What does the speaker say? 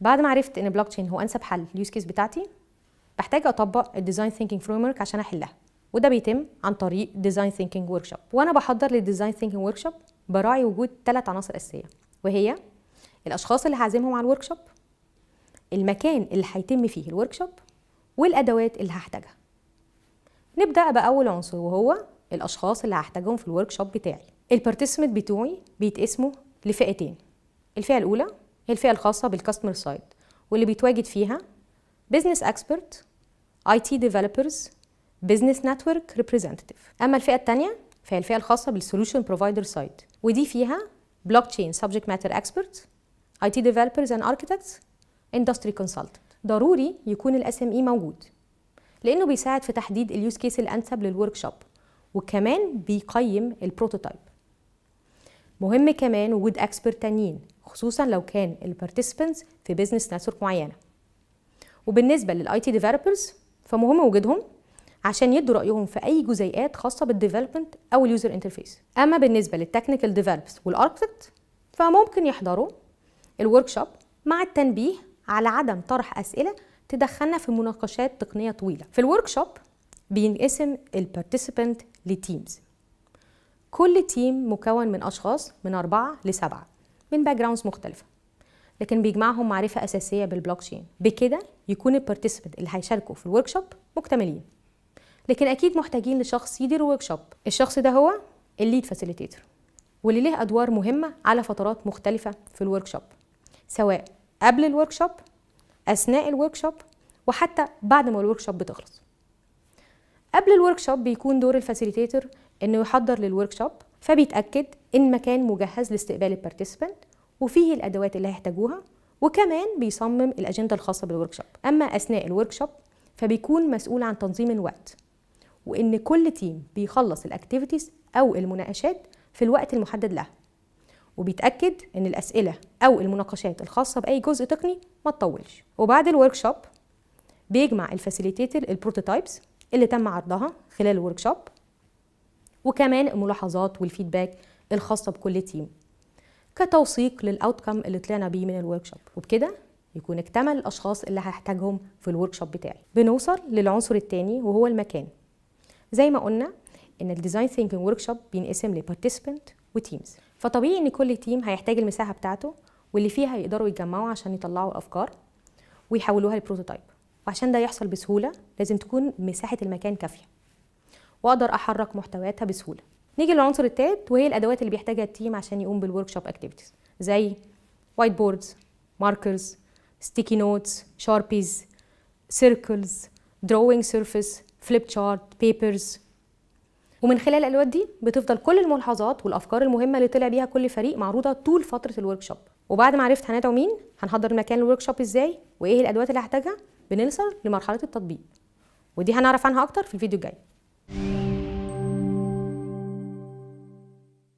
بعد ما عرفت ان بلوك تشين هو انسب حل لليوز كيس بتاعتي، بحتاج اطبق الديزاين ثينكينج فريم ورك عشان احلها، وده بيتم عن طريق ديزاين ثينكينج ورك شوب. وانا بحضر للديزاين ثينكينج ورك شوب براعي وجود 3 عناصر اساسيه، وهي الاشخاص اللي هعزمهم على الورك شوب، المكان اللي هيتم فيه الورك شوب، والادوات اللي هحتاجها. نبدا باول عنصر وهو الاشخاص اللي هحتاجهم في الورك شوب بتاعي. البارتيسيبنت بتوعي بيتقسموا لفئتين. الفئه الاولى هي الفئه الخاصه بالكاستمر سايد، واللي بيتواجد فيها بزنس اكسبرت، اي تي ديفلوبرز، بزنس نتورك ريبريزنتيف. اما الفئه الثانيه فهي الفئه الخاصه بالسوليوشن بروفايدر سايد، ودي فيها بلوك تشين سبجكت ماتر اكسبرت، اي تي ديفلوبرز اند اركيتكتس، اندستري كونسلتنت. ضروري يكون الاس ام اي موجود، لانه بيساعد في تحديد اليوز كيس الانسب للورك شوب، وكمان بيقيم البروتوتايب. مهم كمان وجود اكسبرت تانيين، خصوصا لو كان البارتيسيبنتس في بزنس نتورك معينه. وبالنسبه للاي تي ديفلوبرز فمهم وجودهم عشان يدوا رايهم في اي جزيئات خاصه بالديفلوبمنت او اليوزر انترفيس. اما بالنسبه للتكنيكال ديفلوبرز والاركتكت فممكن يحضروا الورك شوب مع التنبيه على عدم طرح اسئله تدخلنا في مناقشات تقنيه طويله. في الورك شوب بينقسم البارتيسيبنت لتيمز، كل تيم مكون من اشخاص من 4 ل 7 من باك جراوندز مختلفه، لكن بيجمعهم معرفه اساسيه بالبلوك تشين. بكده يكون البارتيسيبنت اللي هيشاركوا في الورك شوب مكتملين، لكن اكيد محتاجين لشخص يدير الورك شوب. الشخص ده هو الليد فاسيليتيتور، واللي له ادوار مهمه على فترات مختلفه في الورك شوب، سواء قبل الورك شوب، اثناء الورك شوب، وحتى بعد ما الورك شوب بتخلص. قبل الورك شوب بيكون دور الفاسيليتيتور انه يحضر للورك شوب، فبيتاكد ان المكان مجهز لاستقبال البارتيسيبنت وفيه الادوات اللي هيحتاجوها، وكمان بيصمم الاجنده الخاصه بالورك شوب. اما اثناء الورك شوب فبيكون مسؤول عن تنظيم الوقت، وان كل تيم بيخلص الاكتيفيتيز او المناقشات في الوقت المحدد لها، وبيتاكد ان الاسئله او المناقشات الخاصه باي جزء تقني ما تطولش. وبعد الورك شوب بيجمع الفاسيليتيتور البروتوتايبس اللي تم عرضها خلال الورك شوب، وكمان الملاحظات والفيدباك الخاصه بكل تيم كتوثيق للاوتكم اللي طلعنا بيه من الورك شوب. وبكده يكون اكتمل الاشخاص اللي هحتاجهم في الورك شوب بتاعي. بنوصل للعنصر الثاني وهو المكان. زي ما قلنا ان الديزاين ثينكينج ورك شوب بينقسم لبارتيسيبنت وتيمز، فطبيعي ان كل تيم هيحتاج المساحه بتاعته واللي فيها يقدروا يتجمعوا عشان يطلعوا افكار ويحولوها لبروتوتايب. وعشان ده يحصل بسهوله لازم تكون مساحه المكان كافيه واقدر احرك محتوياتها بسهوله. نيجي للعنصر الثالث وهي الادوات اللي بيحتاجها التيم عشان يقوم بالورك شوب اكتيفيتيز، زي وايت بوردز، ماركرز، ستيكي نوتس، شاربيز، سيركلز، دروينج سيرفيس، فليب شارت، بيبرز. ومن خلال الادوات دي بتفضل كل الملاحظات والافكار المهمه اللي طلع بيها كل فريق معروضه طول فتره الورك شوب. وبعد ما عرفت هندعو مين، هنحضر المكان للورك شوب ازاي، وايه الادوات اللي هحتاجها، بنوصل لمرحله التطبيق، ودي هنعرف عنها اكتر في الفيديو الجاي.